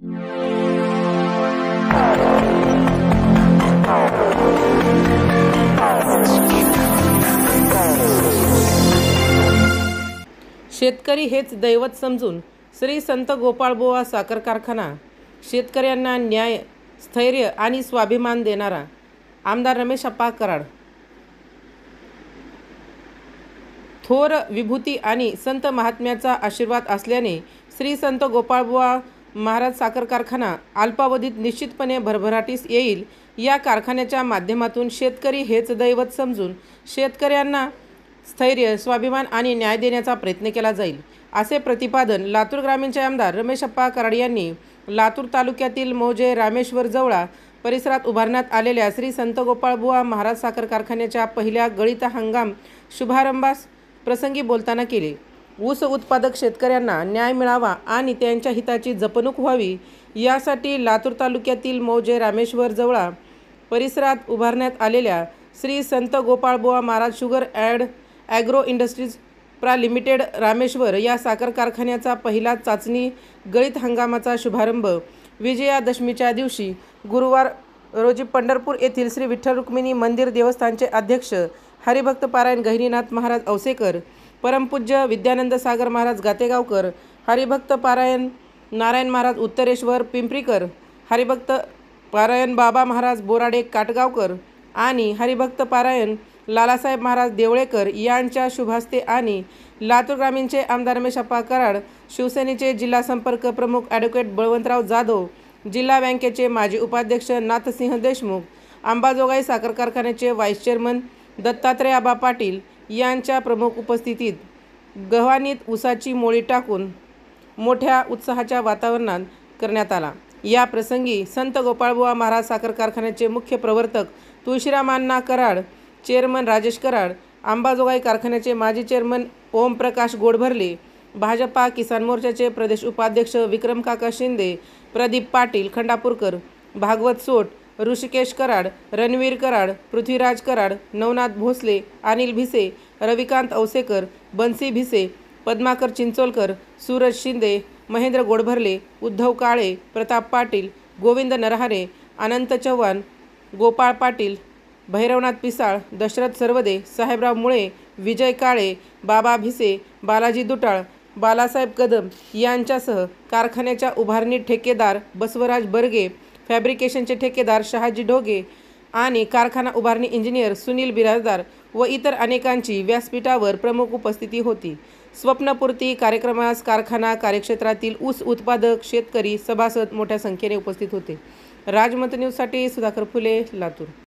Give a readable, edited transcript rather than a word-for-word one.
शेतकरी हेच दैवत समजून श्री संत गोपाळबुवा साखर कारखाना शेतकऱ्यांना न्याय, स्थैर्य आणि स्वाभिमान देणारा. आमदार रमेश अप्पा कराड. थोर विभूती आणि संत महात्म्याचा आशीर्वाद असल्याने श्री संत गोपाळबुवा महाराज साखर कारखाना अल्पावधीत निश्चितपणे भरभराटीस येईल. या कारखान्याच्या माध्यमातून शेतकरी हेच दैवत समजून शेतकऱ्यांना स्थैर्य, स्वाभिमान आणि न्याय देण्याचा प्रयत्न केला जाईल, असे प्रतिपादन लातूर ग्रामीणचे आमदार रमेश अप्पा कराड यांनी लातूर तालुक्यातील मौजे रामेश्वर जवळा परिसरात उभारण्यात आलेल्या श्री संत गोपाळबुवा महाराज साखर कारखान्याच्या पहिल्या गळीत हंगाम शुभारंभास प्रसंगी बोलताना केले. ऊस उत्पादक शेतकऱ्यांना न्याय मिळावा आणि त्यांच्या हिताची जपणूक व्हावी यासाठी लातूर तालुक्यातील मौजे रामेश्वर जवळा परिसरात उभारण्यात आलेल्या Shri Sant Gopalbuva Maharaj sugar and agro industries प्रा लिमिटेड रामेश्वर या साखर कारखान्याचा पहिला चाचणी गळीत हंगामाचा शुभारंभ विजयादशमीच्या दिवशी गुरुवार रोजी पंढरपूर येथील श्री विठ्ठल रुक्मिणी मंदिर देवस्थानचे अध्यक्ष हरिभक्त पारायण गहिनीनाथ महाराज औसेकर, परमपूज्य विद्यानंद सागर महाराज गातेगावकर, हरिभक्त पारायण नारायण महाराज उत्तरेश्वर पिंपरीकर, हरिभक्त पारायण बाबा महाराज बोराडे काटगावकर आणि हरिभक्त पारायण लालासाहेब महाराज देवळेकर यांच्या शुभास्ते आणि लातूर ग्रामीणचे आमदार रमेश अप्पा कराड, शिवसेनेचे जिल्हा संपर्क प्रमुख ॲडव्होकेट बळवंतराव जाधव, जिल्हा बँकेचे माजी उपाध्यक्ष नाथसिंह देशमुख, अंबाजोगाई साखर कारखान्याचे व्हाईस चेअरमन दत्तात्रय आबा पाटील यांच्या प्रमुख उपस्थितीत गव्हाणीत ऊसाची मोळी टाकून मोठ्या उत्साहाच्या वातावरणात करण्यात आला. या प्रसंगी संत गोपाळबुवा महाराज साखर कारखान्याचे मुख्य प्रवर्तक तुळशीराम अण्णा कराड, चेअरमन राजेश कराड, अंबाजोगाई कारखान्याचे माजी चेअरमन ओमप्रकाश गोडभरले, भाजपा किसान मोर्चाचे प्रदेश उपाध्यक्ष विक्रम काका शिंदे, प्रदीप पाटील खंडापूरकर, भागवत सोट, ऋषिकेश कराड, रणवीर कराड, पृथ्वीराज कराड, नवनाथ भोसले, अनिल भिसे, रविकांत औसेकर, बन्सी भिसे, पद्माकर चिंचोलकर, सूरज शिंदे, महेंद्र गोडभरले, उद्धव काळे, प्रताप पाटील, गोविंद नरहरे, अनंत चव्हाण, गोपाळ पाटील, भैरवनाथ पिसाळ, दशरथ सरवदे, साहेबराव मुळे, विजय काळे, बाबा भिसे, बालाजी दुटाळ, बालासाहेब कदम यांच्यासह कारखान्याच्या उभारणी ठेकेदार बसवराज बर्गे, फॅब्रिकेशनचे ठेकेदार शहाजी ढोगे आणि कारखाना उभारणी इंजिनियर सुनील बिराजदार व इतर अनेकांची व्यासपीठावर प्रमुख उपस्थिती होती. स्वप्नपूर्ती कार्यक्रमास कारखाना कार्यक्षेत्रातील ऊस उत्पादक शेतकरी सभासद मोठ्या संख्येने उपस्थित होते. राजमंत्र न्यूजसाठी सुधाकर फुले, लातूर.